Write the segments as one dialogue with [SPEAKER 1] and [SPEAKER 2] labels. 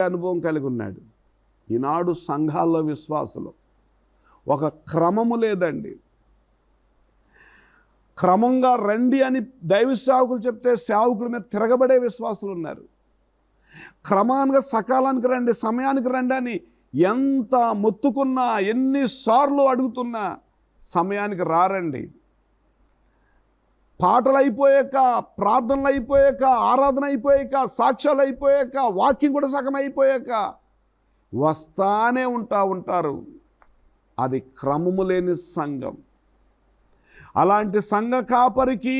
[SPEAKER 1] అనుభవం కలిగి ఉన్నాడు. ఈనాడు సంఘాల్లో విశ్వాసులు ఒక క్రమము లేదండి. క్రమంగా రండి అని దైవ సేవకులు చెప్తే సేవకుల మీద తిరగబడే విశ్వాసులు ఉన్నారు. క్రమానుగా సకాలానికి రండి, సమయానికి రండి అని ఎంత మొత్తుకున్నా, ఎన్నిసార్లు అడుగుతున్నా సమయానికి రారండి. పాటలు అయిపోయాక, ప్రార్థనలు అయిపోయాక, ఆరాధన అయిపోయాక, సాక్ష్యాలు అయిపోయాక, వాక్యం కూడా సగం అయిపోయాక వస్తానే ఉంటారు. అది క్రమము లేని సంఘం. అలాంటి సంఘ కాపరికి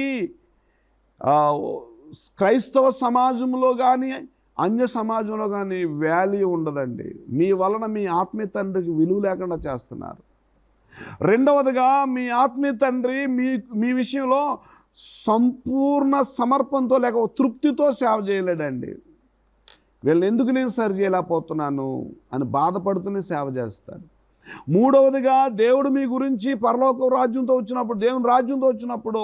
[SPEAKER 1] క్రైస్తవ సమాజంలో కానీ అన్య సమాజంలో కానీ వాల్యూ ఉండదండి. మీ వలన మీ ఆత్మీయ తండ్రికి విలువ లేకుండా చేస్తున్నారు. రెండవదిగా మీ ఆత్మీయ తండ్రి మీ విషయంలో సంపూర్ణ సమర్పణతో లేక తృప్తితో సేవ చేయలేడండి. వీళ్ళని ఎందుకు నేను సరి చేయలేకపోతున్నాను అని బాధపడుతూనే సేవ చేస్తాడు. మూడవదిగా దేవుడు మీ గురించి పరలోక రాజ్యంతో వచ్చినప్పుడు, దేవుని రాజ్యంతో వచ్చినప్పుడు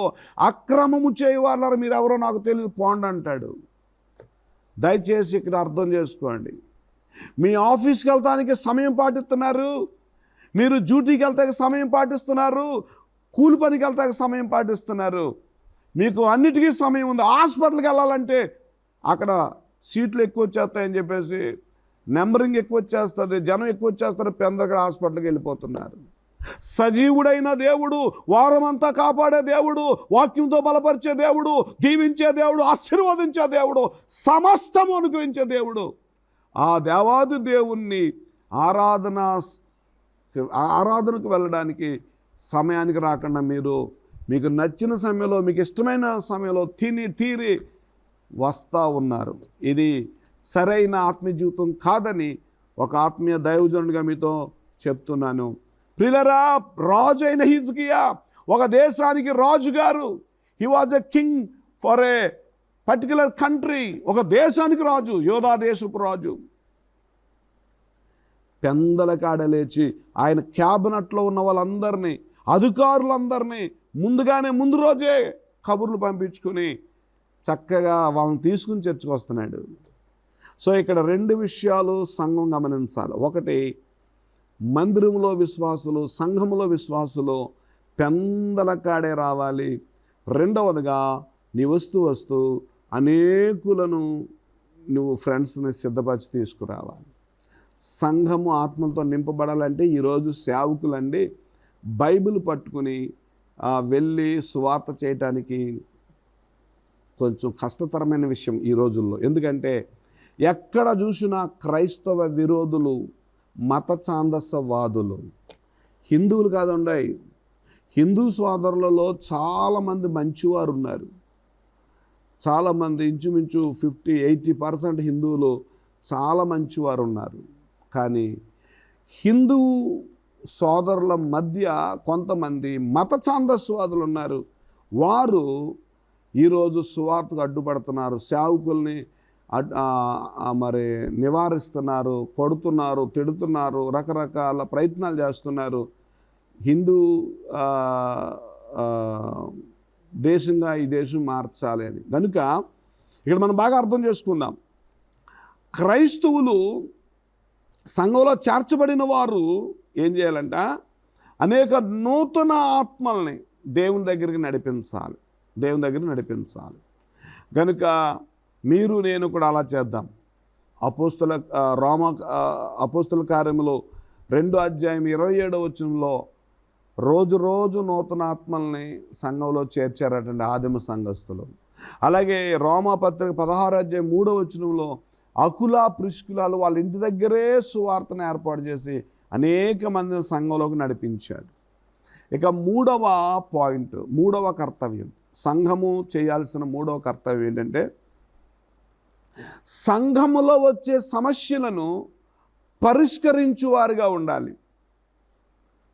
[SPEAKER 1] అక్రమము చేయవాళ్ళ మీరు ఎవరో నాకు తెలియదు పోండి అంటాడు. దయచేసి ఇక్కడ అర్థం చేసుకోండి. మీ ఆఫీస్కి వెళ్తానికి సమయం పాటిస్తున్నారు, మీరు డ్యూటీకి వెళ్తానికి సమయం పాటిస్తున్నారు, కూలి పనికి వెళ్తానికి సమయం పాటిస్తున్నారు, మీకు అన్నిటికీ సమయం ఉంది. హాస్పిటల్కి వెళ్ళాలంటే అక్కడ సీట్లు ఎక్కువ వచ్చేస్తాయని చెప్పేసి నెంబరింగ్ ఎక్కువ వచ్చేస్తుంది, జనం ఎక్కువ వచ్చేస్తారు, పెందక్కడ హాస్పిటల్కి వెళ్ళిపోతున్నారు. సజీవుడైన దేవుడు, వారమంతా కాపాడే దేవుడు, వాక్యంతో బలపరిచే దేవుడు, దీవించే దేవుడు, ఆశీర్వదించే దేవుడు, సమస్తము అనుగ్రహించే దేవుడు, ఆ దేవాది దేవుణ్ణి ఆరాధనకు వెళ్ళడానికి సమయానికి రాకుండా మీకు నచ్చిన సమయంలో, మీకు ఇష్టమైన సమయంలో తీరి వస్తూ ఉన్నారు. ఇది సరైన ఆత్మీయ జీవితం కాదని ఒక ఆత్మీయ దైవజనుడిగా మీతో చెప్తున్నాను. ప్రియులారా, రాజు అయిన హిజ్కియా ఒక దేశానికి రాజుగారు. He was a king for a particular country. ఒక దేశానికి రాజు, యోధా దేశపు రాజు. పెందల కాడలేచి ఆయన క్యాబినెట్లో ఉన్న వాళ్ళందరినీ, అధికారులందరినీ ముందు రోజే కబుర్లు పంపించుకొని చక్కగా వాళ్ళని తీసుకుని చర్చకొస్తున్నాడు. సో ఇక్కడ రెండు విషయాలు సంఘం గమనించాలి. ఒకటి, మందిరంలో విశ్వాసులు, సంఘములో విశ్వాసులు పెందల కాడే రావాలి. రెండవదిగా నీ వస్తూ అనేకులను నువ్వు ఫ్రెండ్స్ని సిద్ధపరిచి తీసుకురావాలి. సంఘము ఆత్మలతో నింపబడాలంటే ఈరోజు సేవకులండి బైబిల్ పట్టుకుని వెళ్ళి సువార్త చేయటానికి కొంచెం కష్టతరమైన విషయం ఈ రోజుల్లో. ఎందుకంటే ఎక్కడ చూసినా క్రైస్తవ విరోధులు, మత ఛాందసవాదులు, హిందువులు కాదండి, హిందూ సోదరులలో చాలామంది మంచివారు ఉన్నారు. చాలామంది ఇంచుమించు 50-80% హిందువులు చాలా మంచివారు ఉన్నారు. కానీ హిందూ సోదరుల మధ్య కొంతమంది మత ఛాందస్వాదులు ఉన్నారు. వారు ఈరోజు సువార్తకు అడ్డుపడుతున్నారు, సేవకుల్ని మరి నివారిస్తున్నారు, కొడుతున్నారు, తిడుతున్నారు, రకరకాల ప్రయత్నాలు చేస్తున్నారు హిందూ దేశంగా ఈ దేశం మార్చాలి అని. కనుక ఇక్కడ మనం బాగా అర్థం చేసుకుందాం. క్రైస్తవులు సంఘంలో చేర్చబడిన వారు ఏం చేయాలంట? అనేక నూతన ఆత్మల్ని దేవుని దగ్గరికి నడిపించాలి. కనుక మీరు నేను కూడా అలా చేద్దాం. అపోస్తుల కార్యములు 2:27 రోజు నూతన ఆత్మల్ని సంఘంలో చేర్చారటండి ఆదిమ సంఘస్థులు. అలాగే రోమాపత్రిక 16:3 అకుల ప్రిస్కులాలు వాళ్ళ ఇంటి దగ్గరే సువార్తను ఏర్పాటు చేసి అనేక మందిని సంఘంలోకి నడిపించాడు. ఇక మూడవ కర్తవ్యం, సంఘము చేయాల్సిన మూడవ కర్తవ్యం ఏంటంటే సంఘములో వచ్చే సమస్యలను పరిష్కరించువారుగా ఉండాలి,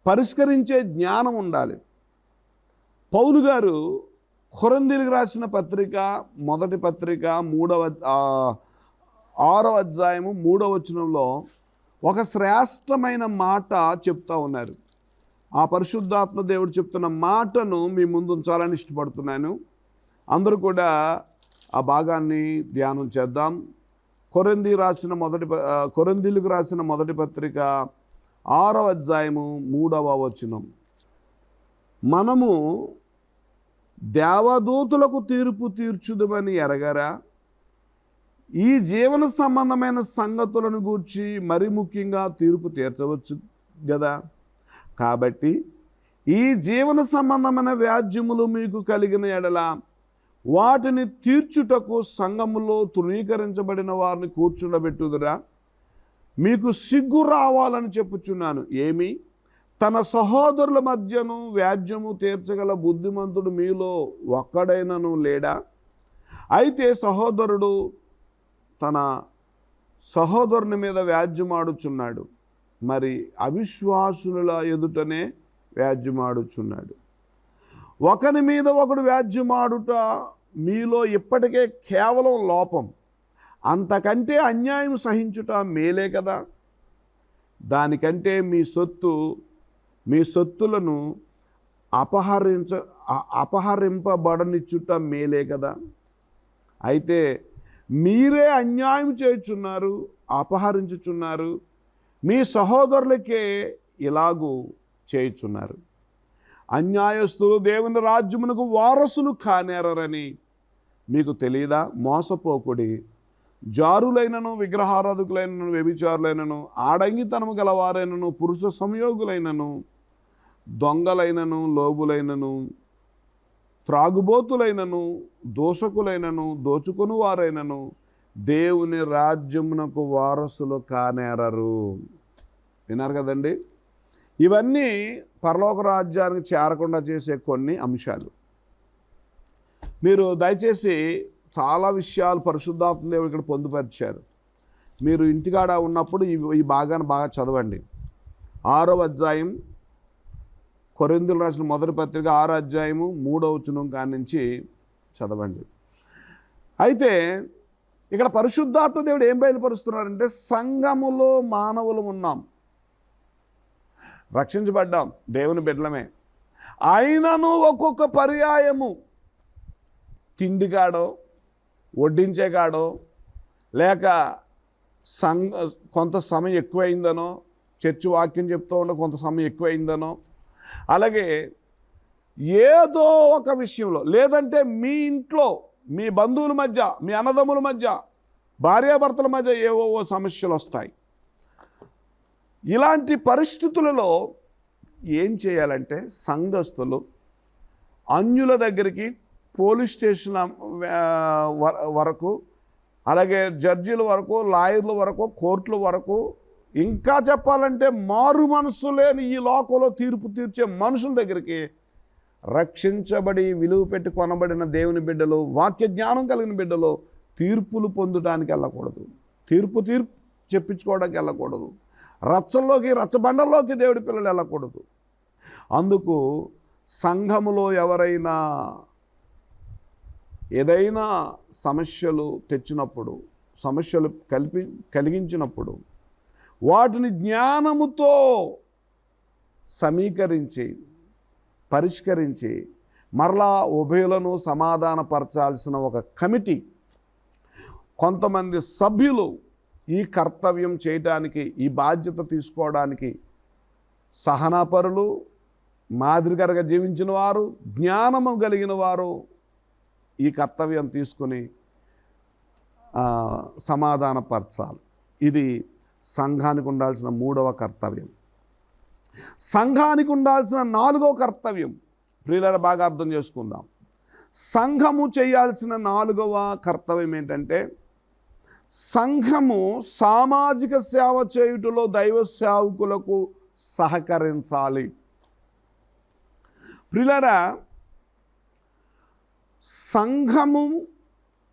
[SPEAKER 1] పరిష్కరించే జ్ఞానం ఉండాలి. పౌలు గారు కొరింథీయులకు రాసిన పత్రిక, మొదటి పత్రిక 6:3 ఒక శ్రేష్టమైన మాట చెప్తా ఉన్నారు. ఆ పరిశుద్ధాత్మ దేవుడు చెప్తున్న మాటను మీ ముందు ఉంచాలని ఇష్టపడుతున్నాను. అందరూ కూడా ఆ భాగాన్ని ధ్యానం చేద్దాం. కొరింథీయులకు రాసిన మొదటి పత్రిక 6వ అధ్యాయము 3వ వచనం. మనము దేవదూతలకు తీర్పు తీర్చుదమని ఎరగరా? ఈ జీవన సంబంధమైన సంగతులను గూర్చి మరి ముఖ్యంగా తీర్పు తీర్చవచ్చు కదా. కాబట్టి ఈ జీవన సంబంధమైన వ్యాజ్యములు మీకు కలిగిన ఎడల వాటిని తీర్చుటకు సంఘములో తృణీకరించబడిన వారిని కూర్చుండబెట్టుదురా? మీకు సిగ్గు రావాలని చెప్పుచున్నాను. ఏమి, తన సహోదరుల మధ్యను వ్యాజ్యము తీర్చగల బుద్ధిమంతుడు మీలో ఒక్కడైనను లేడా? అయితే సహోదరుడు తన సహోదరుని మీద వ్యాజ్యమాడుచున్నాడు, మరి అవిశ్వాసుల ఎదుటనే వ్యాజ్యమాడుచున్నాడు. ఒకని మీద ఒకడు వ్యాజ్యమాడుట మీలో ఇప్పటికే కేవలం లోపం. అంతకంటే అన్యాయం సహించుట మేలే కదా. దానికంటే మీ సొత్తులను అపహరింపబడనిచ్చుట మేలే కదా. అయితే మీరే అన్యాయం చేయుచున్నారు, అపహరించుచున్నారు, మీ సహోదరులకే ఇలాగూ చేయుచున్నారు. అన్యాయస్తులు దేవుని రాజ్యమునకు వారసులు కానేరని మీకు తెలియదా? మోసపోకుడి. జారులైనను, విగ్రహారాధకులైనను, వ్యభిచారులైనను, ఆడంగితనము గలవారైనను, పురుష సంయోగులైనను, దొంగలైనను, లోబులైనను, త్రాగుబోతులైనను, దోషకులైనను, దోచుకొని వారైనను దేవుని రాజ్యమునకు వారసులు కానేరరు. విన్నారు కదండి. ఇవన్నీ పరలోక రాజ్యానికి చేరకుండా చేసే కొన్ని అంశాలు. మీరు దయచేసి చాలా విషయాలు పరిశుద్ధాత్మ దేవుడు ఇక్కడ పొందుపరిచారు. మీరు ఇంటికాడ ఉన్నప్పుడు ఈ భాగాన్ని బాగా చదవండి. 6వ అధ్యాయం, కొరింథీయులకు రాసిన మొదటి పత్రిక 6వ అధ్యాయము 3వ వచనం కాడి నుంచి చదవండి. అయితే ఇక్కడ పరిశుద్ధాత్మ దేవుడు ఏం బయలుపరుస్తున్నారంటే, సంఘములో మానవులు ఉన్నాం, రక్షించబడ్డాం, దేవుని బిడ్డలమే. అయినను ఒక్కొక్క పర్యాయము తిండికాడో, వడ్డించేకాడో, లేక కొంత సమయం ఎక్కువైందనో, చర్చి వాక్యం చెప్తూ ఉండే కొంత సమయం ఎక్కువైందనో, అలాగే ఏదో ఒక విషయంలో, లేదంటే మీ ఇంట్లో మీ బంధువుల మధ్య, మీ అన్నదమ్ముల మధ్య, భార్యాభర్తల మధ్య ఏవో సమస్యలు వస్తాయి. ఇలాంటి పరిస్థితులలో ఏం చేయాలంటే, సంఘస్థులు అన్యుల దగ్గరికి, పోలీస్ స్టేషన్ వరకు, అలాగే జడ్జీల వరకు, లాయర్ల వరకు, కోర్టుల వరకు, ఇంకా చెప్పాలంటే మారు మనసు లేని ఈ లోకంలో తీర్పు తీర్చే మనుషుల దగ్గరికి రక్షించబడి విలువ పెట్టి కొనబడిన దేవుని బిడ్డలు, వాక్య జ్ఞానం కలిగిన బిడ్డలు తీర్పులు పొందడానికి వెళ్ళకూడదు, తీర్పు చెప్పించుకోవడానికి వెళ్ళకూడదు, రచ్చబండల్లోకి దేవుడి పిల్లలు వెళ్ళకూడదు. అందుకు సంఘములో ఎవరైనా ఏదైనా సమస్యలు తెచ్చినప్పుడు, సమస్యలు కలిగించినప్పుడు వాటిని జ్ఞానముతో సమీకరించి, పరిష్కరించి మరలా ఉభయులను సమాధానపరచాల్సిన ఒక కమిటీ, కొంతమంది సభ్యులు ఈ కర్తవ్యం చేయడానికి, ఈ బాధ్యత తీసుకోవడానికి సహనాపరులు, మాదిరికరగా జీవించిన వారు, జ్ఞానము కలిగిన వారు ఈ కర్తవ్యం తీసుకుని సమాధానపరచాలి. ఇది సంఘానికి ఉండాల్సిన 3వ కర్తవ్యం. సంఘానికి ఉండాల్సిన 4వ కర్తవ్యం, ప్రియులారా బాగా అర్థం చేసుకుందాం. సంఘము చేయాల్సిన 4వ కర్తవ్యం ఏంటంటే, సంఘము సామాజిక సేవ చేయుటలో దైవ సేవకులకు సహకరించాలి. ప్రియులారా, సంఘము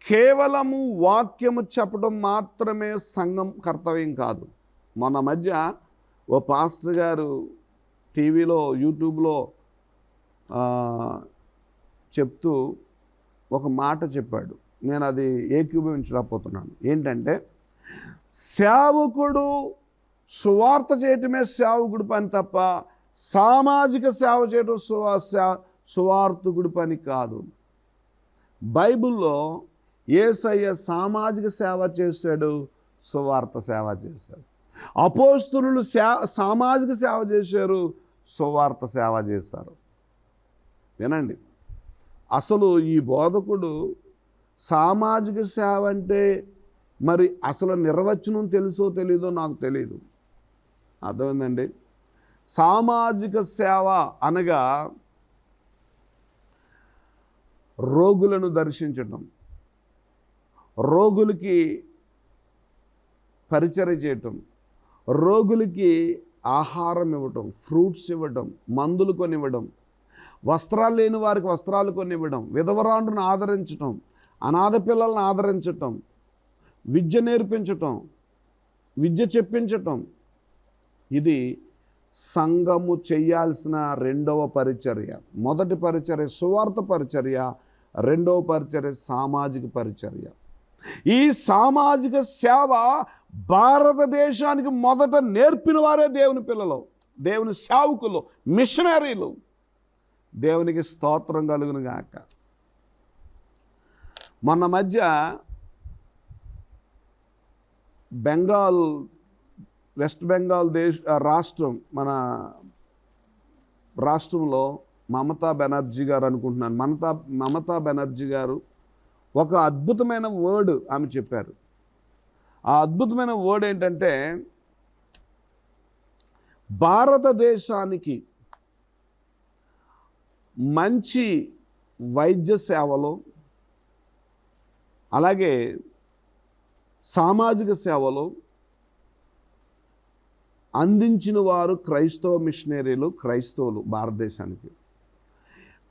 [SPEAKER 1] కేవలము వాక్యము చెప్పడం మాత్రమే సంఘం కర్తవ్యం కాదు. మన మధ్య ఓ పాస్టర్ గారు టీవీలో, యూట్యూబ్లో చెప్తూ ఒక మాట చెప్పాడు. నేను అది ఏకీభవించలేకపోతున్నాను. ఏంటంటే, సేవకుడు సువార్త చేయటమే సేవకుడి పని తప్ప సామాజిక సేవ చేయటం సువార్తకుడి పని కాదు. బైబిల్లో యేసయ్య సామాజిక సేవ చేశాడు, సువార్త సేవ చేశారు. అపోస్తలులు సామాజిక సేవ చేశారు, సువార్త సేవ చేశారు. వినండి, అసలు ఈ బోధకుడు సామాజిక సేవ అంటే మరి అసలు నిర్వచనం తెలుసో తెలీదో నాకు తెలియదు. అర్థమైందండి? సామాజిక సేవ అనగా రోగులను దర్శించటం, రోగులకి పరిచర్య చేయటం, రోగులకి ఆహారం ఇవ్వటం, ఫ్రూట్స్ ఇవ్వటం, మందులు కొనివ్వడం, వస్త్రాలు లేని వారికి వస్త్రాలు కొనివ్వడం, విధవరాండ్రును ఆదరించటం, అనాథ పిల్లలను ఆదరించటం, విద్య నేర్పించటం, విద్య చెప్పించటం, ఇది సంఘము చేయాల్సిన రెండవ పరిచర్య. మొదటి పరిచర్య సువార్త పరిచర్య, రెండవ పరిచర్య సామాజిక పరిచర్య. ఈ సామాజిక సేవ భారతదేశానికి మొదట నేర్పిన వారే దేవుని పిల్లలు, దేవుని సేవకులు, మిషనరీలు. దేవునికి స్తోత్రం కలుగును గాక. మొన్న మధ్య బెంగాల్, వెస్ట్ బెంగాల్ రాష్ట్రం, మన రాష్ట్రంలో మమతా బెనర్జీ గారు అనుకుంటున్నాను, మమతా బెనర్జీ గారు ఒక అద్భుతమైన వర్డ్ ఆమె చెప్పారు. ఆ అద్భుతమైన వర్డ్ ఏంటంటే, భారతదేశానికి మంచి వైద్య సేవలు, అలాగే సామాజిక సేవలు అందించిన వారు క్రైస్తవ మిషనరీలు, క్రైస్తవులు భారతదేశానికి.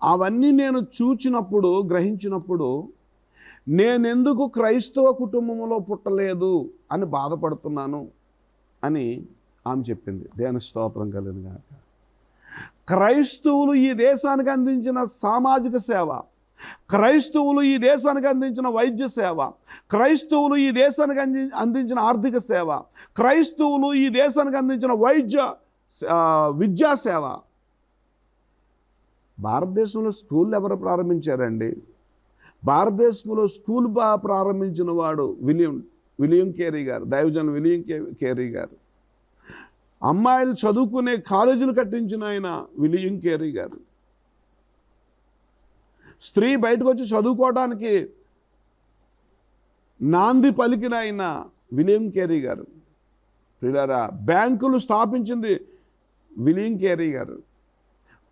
[SPEAKER 1] అవన్నీ నేను చూచినప్పుడు, గ్రహించినప్పుడు, నేనెందుకు క్రైస్తవ కుటుంబంలో పుట్టలేదు అని బాధపడుతున్నాను అని ఆమె చెప్పింది. దేవుని స్తోత్రం కలుగును గాక. క్రైస్తవులు ఈ దేశానికి అందించిన సామాజిక సేవ, క్రైస్తవులు ఈ దేశానికి అందించిన వైద్య సేవ, క్రైస్తవులు ఈ దేశానికి అందించిన ఆర్థిక సేవ, క్రైస్తవులు ఈ దేశానికి అందించిన విద్యా సేవ. భారతదేశంలో స్కూళ్ళు ఎవరు ప్రారంభించారండి? భారతదేశంలో స్కూల్ ప్రారంభించిన వాడు విలియం కేరీ గారు, దైవజన్ విలియం కేరీ గారు. అమ్మాయిలు చదువుకునే కాలేజీలు కట్టించిన ఆయన విలియం కేరీ గారు. స్త్రీ బయటకు వచ్చి చదువుకోవడానికి నాంది పలికిన ఆయన విలియం కేరీ గారు. ప్రియులారా, బ్యాంకులు స్థాపించింది విలియం కేరీ గారు.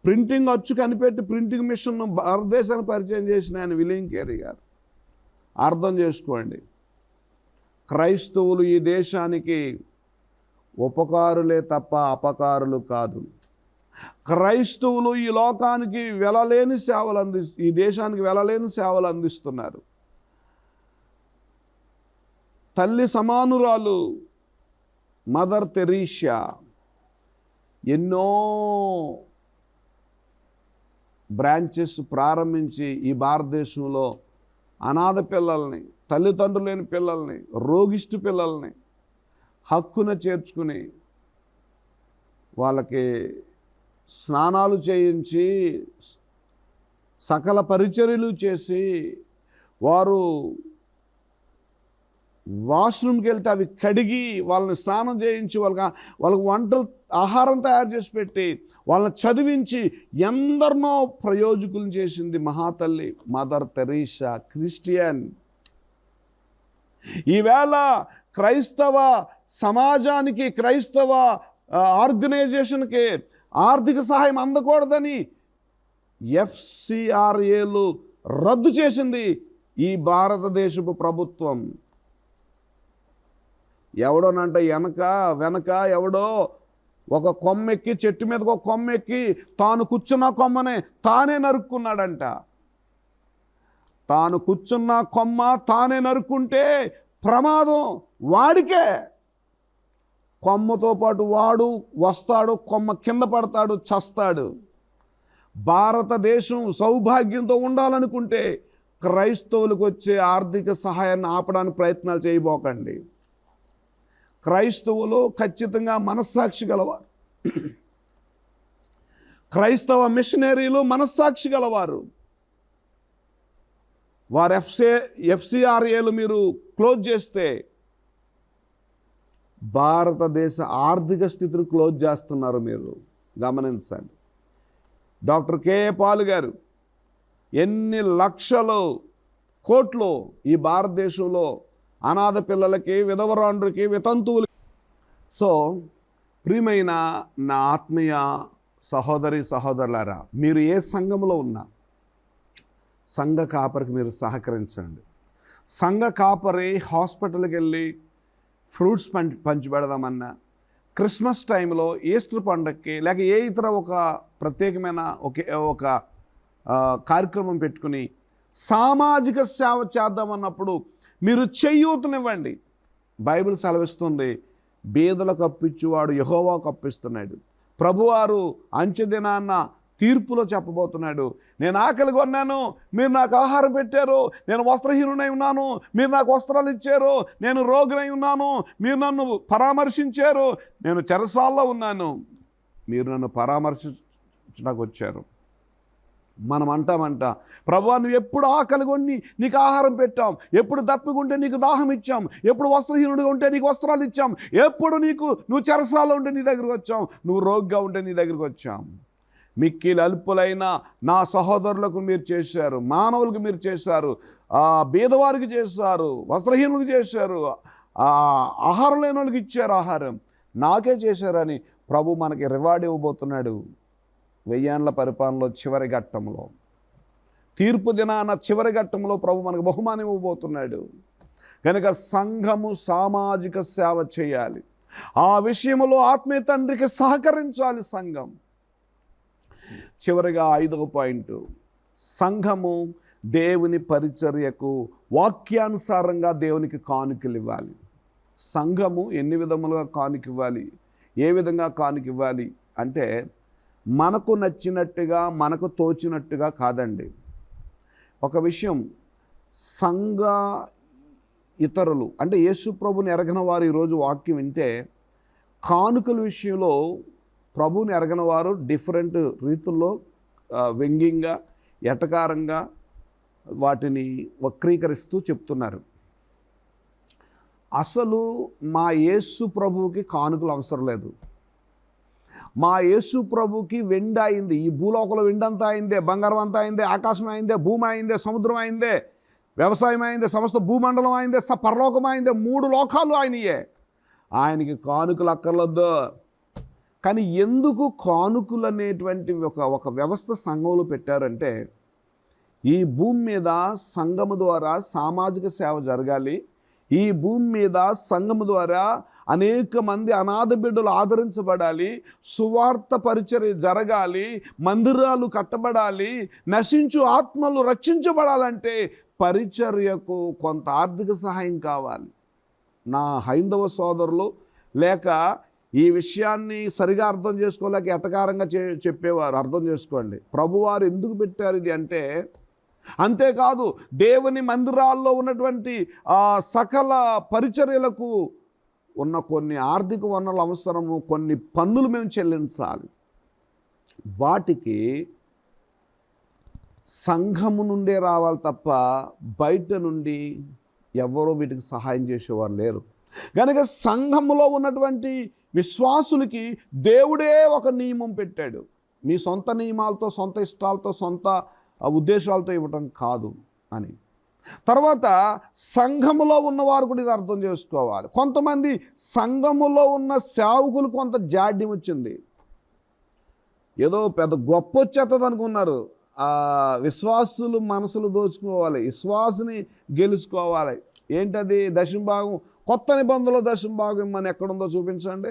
[SPEAKER 1] ప్రింటింగ్ అచ్చు కనిపెట్టి ప్రింటింగ్ మిషన్ భారతదేశానికి పరిచయం చేసిన ఆయన విలియం కేరీ గారు. అర్థం చేసుకోండి, క్రైస్తవులు ఈ దేశానికి ఉపకారులే తప్ప అపకారులు కాదు. క్రైస్తవులు ఈ లోకానికి వెలలేని సేవలు ఈ దేశానికి వెలలేని సేవలు అందిస్తున్నారు. తల్లి సమానురాలు మదర్ తెరీసా ఎన్నో బ్రాంచెస్ ప్రారంభించి ఈ భారతదేశంలో అనాథ పిల్లల్ని, తల్లిదండ్రులు లేని పిల్లల్ని, రోగిష్టి పిల్లల్ని హక్కున చేర్చుకుని వాళ్ళకి స్నానాలు చేయించి సకల పరిచర్యలు చేసి, వారు వాష్రూమ్కి వెళ్తే అవి కడిగి వాళ్ళని స్నానం చేయించి వాళ్ళకి వంటలు ఆహారం తయారు చేసి పెట్టి వాళ్ళని చదివించి ఎందరినో ప్రయోజకులను చేసింది మహాతల్లి మదర్ తెరీసా, క్రిస్టియన్. ఈవేళ క్రైస్తవ సమాజానికి, క్రైస్తవ ఆర్గనైజేషన్కి ఆర్థిక సహాయం అందకూడదని FCRAలు రద్దు చేసింది ఈ భారతదేశపు ప్రభుత్వం. ఎవడోనంట వెనక ఎవడో ఒక కొమ్మెక్కి, చెట్టు మీదకి ఒక కొమ్మెక్కి తాను కూర్చున్న కొమ్మనే తానే నరుక్కున్నాడంట. తాను కూర్చున్న కొమ్మ తానే నరుక్కుంటే ప్రమాదం వాడికే. కొమ్మతో పాటు వాడు వస్తాడు, కొమ్మ కింద పడతాడు, చస్తాడు. భారతదేశం సౌభాగ్యంతో ఉండాలనుకుంటే క్రైస్తవులకు వచ్చే ఆర్థిక సహాయాన్ని ఆపడానికి ప్రయత్నాలు చేయబోకండి. క్రైస్తవులు ఖచ్చితంగా మనస్సాక్షి గలవారు. క్రైస్తవ మిషనరీలు మనస్సాక్షి గలవారు. వారు FCRAలు మీరు క్లోజ్ చేస్తే భారతదేశ ఆర్థిక స్థితిని క్లోజ్ చేస్తున్నారు. మీరు గమనించండి. డాక్టర్ కేఏ పాల్ గారు ఎన్ని లక్షలు కోట్లు ఈ భారతదేశంలో అనాథ పిల్లలకి, విధవరాండ్రులకి, వితంతువులకి. సో ప్రియమైన నా ఆత్మీయ సహోదరి సహోదరులారా, మీరు ఏ సంఘంలో ఉన్నా సంఘ కాపరికి మీరు సహకరించండి. సంఘ కాపరి హాస్పిటల్కి వెళ్ళి ఫ్రూట్స్ పంచిపెడదామన్నా, క్రిస్మస్ టైంలో, ఈస్టర్ పండగకి, లేక ఏ ఇతర ఒక ప్రత్యేకమైన ఒక కార్యక్రమం పెట్టుకుని సామాజిక సేవ చేద్దామన్నప్పుడు మీరు చేయూతనివ్వండి. బైబిల్ సెలవిస్తుంది, బీదలకు అప్పించువాడు యెహోవాకు అప్పిస్తున్నాడు. ప్రభువారు అంచెదినాన్న తీర్పులో చెప్పబోతున్నాడు, నేను ఆకలి కొన్నాను, మీరు నాకు ఆహారం పెట్టారు. నేను వస్త్రహీనునై ఉన్నాను, మీరు నాకు వస్త్రాలు ఇచ్చారు. నేను రోగినై ఉన్నాను, మీరు నన్ను పరామర్శించారు. నేను చెరసాల్లో ఉన్నాను, మీరు నన్ను పరామర్శించడానికి వచ్చారు. మనం అంటామంట, ప్రభువా నువ్వు ఎప్పుడు ఆకలి కొని నీకు ఆహారం పెట్టాం, ఎప్పుడు దప్పికుంటే నీకు దాహం ఇచ్చాం, ఎప్పుడు వస్త్రహీనుడిగా ఉంటే నీకు వస్త్రాలు ఇచ్చాం, ఎప్పుడు నువ్వు చెరసాల్లో ఉంటే నీ దగ్గరికి వచ్చాం, నువ్వు రోగిగా ఉంటే నీ దగ్గరికి వచ్చాం. మిక్కిలి అల్పులైన నా సహోదరులకు మీరు చేశారు, మానవులకు మీరు చేశారు, బీదవారికి చేశారు, వస్త్రహీనులకు చేశారు, ఆహారం లేని వాళ్ళకి ఇచ్చారు ఆహారం, నాకే చేశారని ప్రభు మనకి రివార్డ్ ఇవ్వబోతున్నాడు. 1000 ఏళ్ల పరిపాలనలో చివరి ఘట్టంలో, తీర్పు దినాన చివరి ఘట్టంలో ప్రభు మనకు బహుమానం ఇవ్వబోతున్నాడు. కనుక సంఘము సామాజిక సేవ చేయాలి. ఆ విషయంలో ఆత్మీయ తండ్రికి సహకరించాలి సంఘం. చివరిగా 5వ పాయింట్, సంఘము దేవుని పరిచర్యకు వాక్యానుసారంగా దేవునికి కానుకలు ఇవ్వాలి. సంఘము ఎన్ని విధములుగా కానుక ఇవ్వాలి, ఏ విధంగా కానుక ఇవ్వాలి అంటే, మనకు నచ్చినట్టుగా, మనకు తోచినట్టుగా కాదండి. ఒక విషయం, సంఘ ఇతరులు అంటే యేసు ప్రభుని ఎరగని వారు ఈరోజు వాక్యం వింటే, కానుకల విషయంలో ప్రభుని ఎరగని వారు డిఫరెంట్ రీతుల్లో వ్యంగ్యంగా, ఎటకారంగా వాటిని వక్రీకరిస్తూ చెప్తున్నారు. అసలు మా యేసు ప్రభువుకి కానుకలు అవసరం లేదు. మా యేసు ప్రభుకి వెండి అయింది, ఈ భూలోకంలో వెండంతా అయిందే, బంగారం అంతా అయిందే, ఆకాశం అయిందే, భూమి అయిందే, సముద్రం అయిందే, వ్యవసాయం అయిందే, సమస్త భూమండలం అయిందే, పరలోకం అయిందే, 3 లోకాలు ఆయనయే. ఆయనకి కానుకలు అక్కర్లేదు. కానీ ఎందుకు కానుకలు అనేటువంటి ఒక వ్యవస్థ సంఘంలో పెట్టారంటే, ఈ భూమి మీద సంఘము ద్వారా సామాజిక సేవ జరగాలి, ఈ భూమి మీద సంఘము ద్వారా అనేక మంది అనాథ బిడ్డలు ఆదరించబడాలి, సువార్త పరిచర్య జరగాలి, మందిరాలు కట్టబడాలి, నశించు ఆత్మలు రక్షించబడాలంటే పరిచర్యకు కొంత ఆర్థిక సహాయం కావాలి. నా హైందవ సోదరులు లేక ఈ విషయాన్ని సరిగా అర్థం చేసుకోలేక ఎటకారంగా చెప్పేవారు అర్థం చేసుకోండి. ప్రభువారు ఎందుకు పెట్టారు ఇది అంటే, అంతేకాదు దేవుని మందిరాల్లో ఉన్నటువంటి సకల పరిచర్యలకు ఉన్న కొన్ని ఆర్థిక వనరుల అవసరము, కొన్ని పన్నులు మేము చెల్లించాలి. వాటికి సంఘము నుండే రావాలి తప్ప బయట నుండి ఎవరో వీటికి సహాయం చేసేవారు లేరు. కనుక సంఘములో ఉన్నటువంటి విశ్వాసులకి దేవుడే ఒక నియమం పెట్టాడు. మీ సొంత నియమాలతో, సొంత ఇష్టాలతో, సొంత ఉద్దేశాలతో ఇవ్వటం కాదు అని. తర్వాత సంఘములో ఉన్నవారు కూడా ఇది అర్థం చేసుకోవాలి. కొంతమంది సంఘములో ఉన్న సేవకులు కొంత జాడ్యం వచ్చింది, ఏదో పెద్ద గొప్ప వచ్చేస్తుంది అనుకున్నారు. విశ్వాసులు మనసులు దోచుకోవాలి, విశ్వాసుని గెలుచుకోవాలి. ఏంటది? దశంభాగం. కొత్త నిబంధనలో దశంభాగం ఇమ్మని ఎక్కడుందో చూపించండి.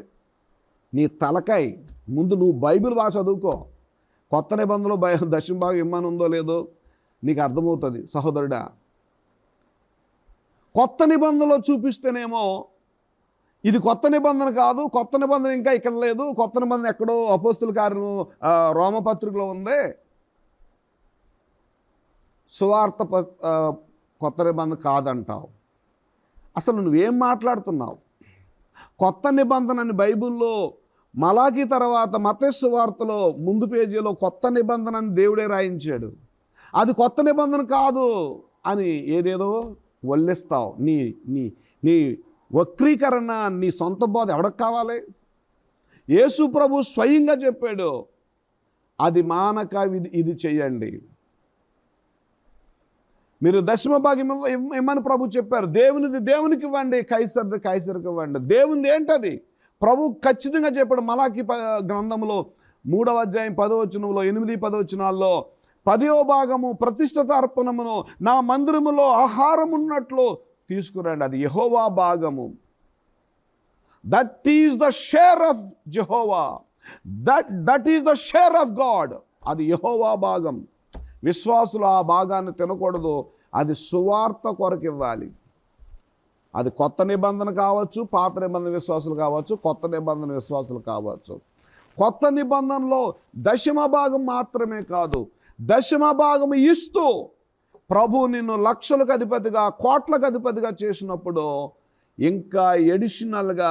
[SPEAKER 1] నీ తలకాయ ముందు నువ్వు బైబిల్ భాష చదువుకో. కొత్త నిబంధనలో దశంభాగం ఇమ్మని ఉందో లేదో నీకు అర్థమవుతుంది సహోదరుడా. కొత్త నిబంధనలో చూపిస్తేనేమో ఇది కొత్త నిబంధన కాదు, కొత్త నిబంధన ఇంకా ఇక్కడ లేదు, కొత్త నిబంధన ఎక్కడో అపోస్తుల కార్యం రోమపత్రికలో ఉంది, సువార్త కొత్త నిబంధన కాదంటావు. అసలు నువ్వేం మాట్లాడుతున్నావు? కొత్త నిబంధనని బైబిల్లో మలాకి తర్వాత మత్తయి సువార్తలో ముందు పేజీలో కొత్త నిబంధనని దేవుడే రాయించాడు. అది కొత్త నిబంధన కాదు అని ఏదేదో వల్లిస్తావు. నీ నీ నీ వక్రీకరణ, నీ సొంత బోధ ఎవరికి కావాలి? యేసు ప్రభు స్వయంగా చెప్పాడు, అది మానక ఇది చెయ్యండి. మీరు దశమ భాగం ఇమ్మని ప్రభు చెప్పారు. దేవునిది దేవునికి ఇవ్వండి, కైసరిది కైసరికి ఇవ్వండి. దేవునిది ఏంటది? ప్రభు ఖచ్చితంగా చెప్పాడు. మలాకి గ్రంథంలో 3వ అధ్యాయం 10వ వచనంలో, 8, 10 వచనాల్లో 10వ భాగము ప్రతిష్ఠిత అర్పణమును నా మందిరములో ఆహారం ఉన్నట్లు తీసుకురండి. అది యెహోవా భాగము. That is the share of Jehovah. That is the share of God. అది యెహోవా భాగం. విశ్వాసులు ఆ భాగాన్ని తినకూడదు. అది సువార్త కొరకు ఇవ్వాలి. అది కొత్త నిబంధన కావచ్చు, పాత నిబంధన విశ్వాసులు కావచ్చు, కొత్త నిబంధన విశ్వాసులు కావచ్చు. కొత్త నిబంధనలో దశమ భాగం మాత్రమే కాదు, దశమ భాగం ఇస్తూ ప్రభు నిన్ను లక్షలకు అధిపతిగా, కోట్లకు అధిపతిగా చేసినప్పుడు ఇంకా ఎడిషనల్గా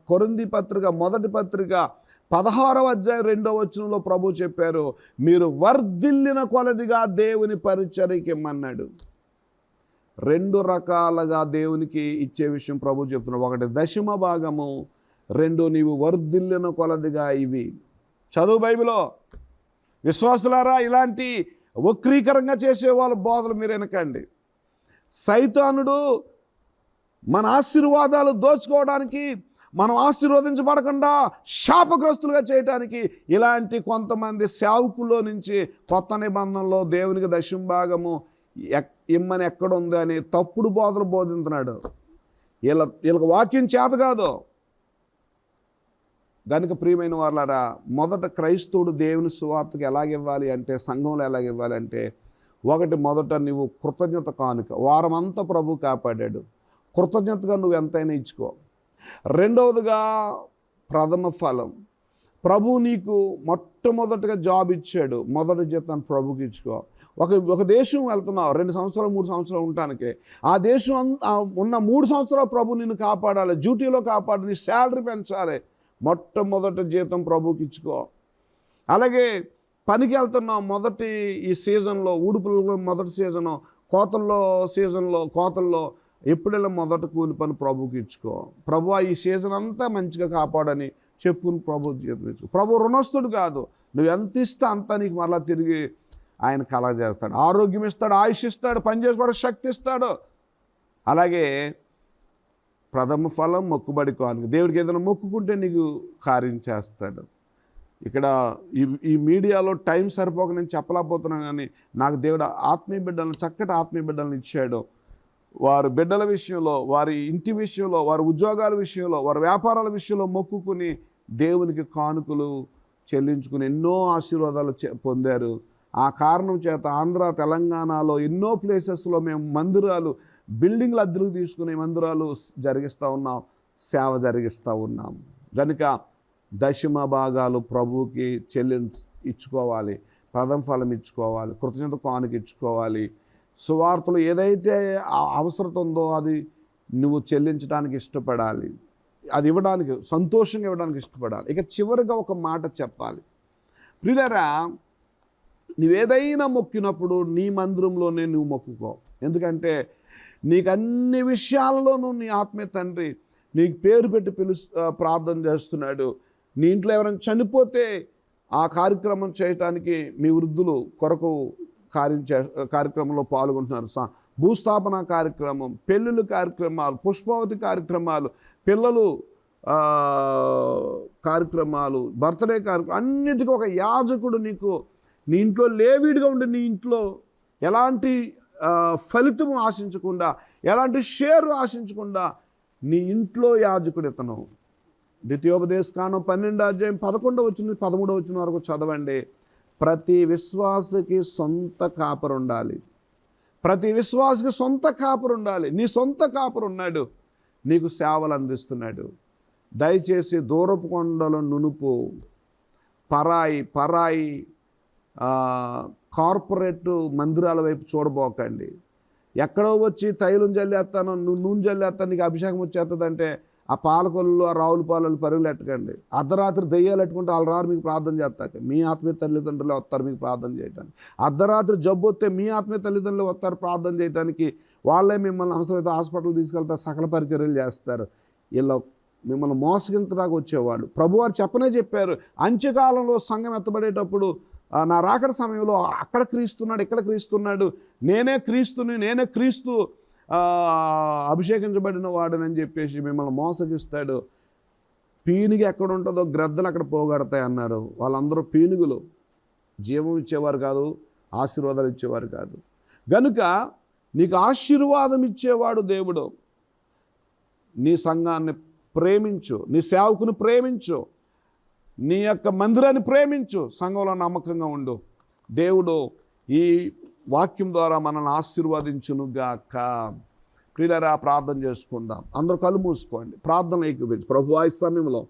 [SPEAKER 1] కొరింథీ పత్రిక 1వ పత్రిక 16వ అధ్యాయం 2వ వచనంలో ప్రభు చెప్పారు, మీరు వర్ధిల్లిన కొలదిగా దేవుని పరిచర్యకి ఇమ్మన్నాడు. 2 రకాలుగా దేవునికి ఇచ్చే విషయం ప్రభు చెప్తున్నాడు. 1 దశమ భాగము, 2 నీవు వర్ధిల్లిన కొలదిగా ఇవి. చదువు బైబిలో. విశ్వాసులారా, ఇలాంటి వక్రీకరంగా చేసే వాళ్ళ బోధలు మీరు వినకండి. సైతానుడు మన ఆశీర్వాదాలు దోచుకోవడానికి, మనం ఆశీర్వదించబడకుండా శాపగ్రస్తులుగా చేయడానికి ఇలాంటి కొంతమంది సేవకుల్లో నుంచి కొత్త నిబంధనలో దేవునికి దశమ భాగము ఇమ్మని ఎక్కడ ఉంది అని తప్పుడు బోధలు బోధించున్నాడు. వీళ్ళకి వాక్యం చేత కాదు. కనుక ప్రియమైన వాళ్ళారా, మొదట క్రైస్తవుడు దేవుని సువార్తకు ఎలాగివ్వాలి అంటే, సంఘంలో ఎలాగివ్వాలి అంటే, మొదట నువ్వు కృతజ్ఞత కానుక. వారమంతా ప్రభు కాపాడాడు, కృతజ్ఞతగా నువ్వు ఎంతైనా ఇచ్చుకో. రెండవదిగా ప్రథమ ఫలం. ప్రభు నీకు మొట్టమొదటిగా జాబ్ ఇచ్చాడు, మొదటి జీతాన్ని ప్రభుకి ఇచ్చుకో. ఒక దేశం వెళ్తున్నావు 2 సంవత్సరాలు 3 సంవత్సరాలు ఉండటానికి. ఆ దేశం ఉన్న 3 సంవత్సరాలు ప్రభు నిన్ను కాపాడాలి, డ్యూటీలో కాపాడాలి, నీ శాలరీ పెంచాలి. మొట్టమొదటి జీతం ప్రభుకి ఇచ్చుకో. అలాగే పనికి వెళ్తున్నావు, ఈ సీజన్లో, ఊడుపులలో మొదటి సీజను, కోతల్లో ఎప్పుడైనా మొదట కూలి పని ప్రభుకి ఇచ్చుకో. ప్రభు ఈ సీజన్ అంతా మంచిగా కాపాడని చెప్పుకుని ప్రభు జీతం ఇచ్చుకో. ప్రభు రుణస్తుడు కాదు. నువ్వు ఎంత ఇస్తే అంతా నీకు మరలా తిరిగి ఆయన కలగజేస్తాడు, ఆరోగ్యం ఇస్తాడు, ఆయుష్ ఇస్తాడు, పని చేసుకోవడం శక్తి ఇస్తాడు. అలాగే ప్రథమ ఫలం మొక్కుబడి కానుక. దేవుడికి ఏదైనా మొక్కుకుంటే నీకు కార్యం చేస్తాడు. ఇక్కడ ఈ మీడియాలో టైం సరిపోక నేను చెప్పలేకపోతున్నాను, కానీ నాకు దేవుడు ఆత్మీయ బిడ్డలను, చక్కటి ఆత్మీయ బిడ్డలను ఇచ్చాడు. వారి బిడ్డల విషయంలో, వారి ఇంటి విషయంలో, వారి ఉద్యోగాల విషయంలో, వారి వ్యాపారాల విషయంలో మొక్కుకుని దేవునికి కానుకలు చెల్లించుకుని ఎన్నో ఆశీర్వాదాలు పొందారు. ఆ కారణం చేత ఆంధ్ర, తెలంగాణలో ఎన్నో ప్లేసెస్లో మేము మందిరాలు, బిల్డింగ్లు అద్దెలకు తీసుకునే మందిరాలు జరిగిస్తూ ఉన్నాం, సేవ జరిగిస్తూ ఉన్నాం. కనుక దశమ భాగాలు ప్రభువుకి ఇచ్చుకోవాలి, ప్రథమ ఫలం ఇచ్చుకోవాలి, కృతజ్ఞత కానుక ఇచ్చుకోవాలి. సువార్తలు ఏదైతే అవసరం ఉందో అది నువ్వు చెల్లించడానికి ఇష్టపడాలి, అది ఇవ్వడానికి, సంతోషంగా ఇవ్వడానికి ఇష్టపడాలి. ఇక చివరిగా ఒక మాట చెప్పాలి. ప్రియులారా, నువ్వేదైనా మొక్కినప్పుడు నీ మందిరంలోనే నువ్వు మొక్కుకో. ఎందుకంటే నీకు అన్ని విషయాలలోనూ నీ ఆత్మీయ తండ్రి నీకు పేరు పెట్టి ప్రార్థన చేస్తున్నాడు. నీ ఇంట్లో ఎవరైనా చనిపోతే ఆ కార్యక్రమం చేయటానికి మీ వృద్ధులు కొరకు కార్యక్రమంలో పాల్గొంటున్నారు. భూస్థాపన కార్యక్రమం, పెళ్ళిళ్ళు కార్యక్రమాలు, పుష్పావతి కార్యక్రమాలు, పిల్లలు కార్యక్రమాలు, బర్త్డే కార్యక్రమం, అన్నిటికీ ఒక యాజకుడు నీకు నీ ఇంట్లో లేవీడిగా ఉండి, నీ ఇంట్లో ఎలాంటి ఫలితము ఆశించకుండా, ఎలాంటి షేరు ఆశించకుండా నీ ఇంట్లో యాజకుడు ఇతను. ద్వితీయోపదేశకాండం 12వ అధ్యాయం 11వ వచనం 13వ వచనం వరకు చదవండి. ప్రతి విశ్వాసకి సొంత కాపరు ఉండాలి. ప్రతి విశ్వాసకి సొంత కాపరు ఉండాలి. నీ సొంత కాపరు ఉన్నాడు, నీకు సేవలు అందిస్తున్నాడు. దయచేసి దూరపు కొండల నునుపు, పరాయి కార్పొరేట్ మందిరాల వైపు చూడబోకండి. ఎక్కడో వచ్చి తైలం జల్లేస్తాను, నూనె జల్లేస్తాను, నీకు అభిషేకం వచ్చేస్తుందంటే ఆ పాలకొల్లు ఆ రావుల పాలలు పరుగులు ఎట్టకండి. అర్ధరాత్రి దెయ్యాలు ఎట్టుకుంటే వాళ్ళు రారు మీకు ప్రార్థన చేస్తాక. మీ ఆత్మీయ తల్లిదండ్రులే వస్తారు మీకు ప్రార్థన చేయడానికి. అర్ధరాత్రి జబ్బు వస్తే మీ ఆత్మీయ తల్లిదండ్రులు వస్తారు ప్రార్థన చేయడానికి. వాళ్ళే మిమ్మల్ని అవసరమైతే హాస్పిటల్ తీసుకెళ్తారు, సకల పరిచర్యలు చేస్తారు. ఇలా మిమ్మల్ని మోసగించడానికి వచ్చేవాడు. ప్రభువారు చెప్పారు, అంత్యకాలంలో సంఘం ఎత్తబడేటప్పుడు నా రాకడ సమయంలో అక్కడ క్రీస్తున్నాడు, ఇక్కడ క్రీస్తున్నాడు, నేనే క్రీస్తుని, నేనే క్రీస్తు అభిషేకించబడిన వాడనని చెప్పేసి మిమ్మల్ని మోసగిస్తాడు. పీనుగు ఎక్కడ ఉంటుందో గ్రద్దలు అక్కడ పోగొడతాయి అన్నాడు. వాళ్ళందరూ పీనుగులు, జీవం ఇచ్చేవారు కాదు, ఆశీర్వాదాలు ఇచ్చేవారు కాదు. గనుక నీకు ఆశీర్వాదం ఇచ్చేవాడు దేవుడు. నీ సంఘాన్ని ప్రేమించు, నీ సేవకుని ప్రేమించు, నీ యొక్క మందిరాన్ని ప్రేమించు, సంఘంలో నమ్మకంగా ఉండు. దేవుడు ఈ వాక్యం ద్వారా మనల్ని ఆశీర్వదించునుగాక. ప్రియులారా, ప్రార్థన చేసుకుందాం. అందరూ కళ్ళు మూసుకోండి, ప్రార్థన ఏకీభవించు. ప్రభువా, ఈ సమయంలో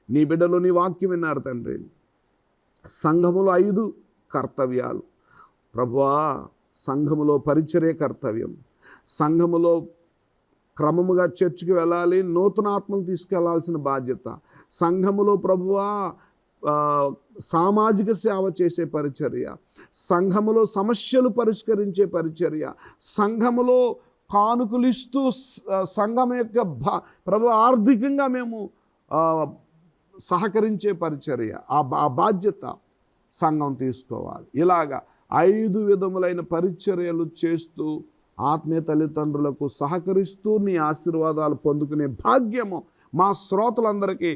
[SPEAKER 1] నీ బిడ్డలు నీ వాక్యం విన్నారు తండ్రి. సంఘములో 5 కర్తవ్యాలు ప్రభువా. సంఘములో పరిచర్య కర్తవ్యం, సంఘములో క్రమముగా చర్చికి వెళ్ళాలి, నూతన ఆత్మను తీసుకెళ్లాల్సిన బాధ్యత, సంఘములో ప్రభువా సామాజిక సేవ చేసే పరిచర్య, సంఘములో సమస్యలు పరిష్కరించే పరిచర్య, సంఘములో కానుకలు ఇస్తూ సంఘం యొక్క ప్రభు ఆర్థికంగా మేము సహకరించే పరిచర్య, ఆ బాధ్యత సంఘం తీసుకోవాలి. ఇలాగా 5 విధములైన పరిచర్యలు చేస్తూ ఆత్మీయ తల్లిదండ్రులకు సహకరిస్తూ నీ ఆశీర్వాదాలు పొందుకునే భాగ్యము మా శ్రోతలందరికీ,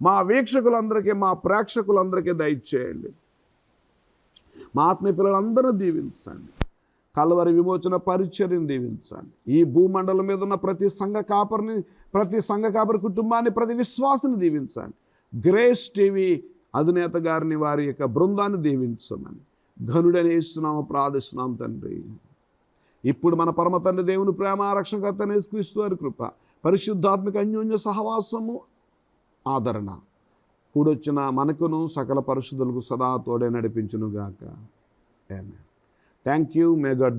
[SPEAKER 1] మా వీక్షకులందరికీ, మా ప్రేక్షకులందరికీ దయచేయండి. మా ఆత్మీయ పిల్లలందరూ దీవించండి. కల్వరి విమోచన పరిచర్యను దీవించండి. ఈ భూమండలం మీద ఉన్న ప్రతి సంఘ కాపరి కుటుంబాన్ని, ప్రతి విశ్వాసాన్ని దీవించండి. గ్రేస్ టీవీ అధినేత గారిని, వారి యొక్క బృందాన్ని దీవించమని ఘనుడని యేసునామమున ప్రార్థిస్తున్నాం తండ్రి. ఇప్పుడు మన పరమ తండ్రి దేవుని ప్రేమ, రక్షణకర్త యేసుక్రీస్తు వారి కృప, పరిశుద్ధాత్మిక అన్యోన్య సహవాసము, ఆదరణ కూడొచ్చిన మనకును సకల పరిశుద్ధులకు సదా తోడే నడిపించునుగాక. Amen. Thank you. May God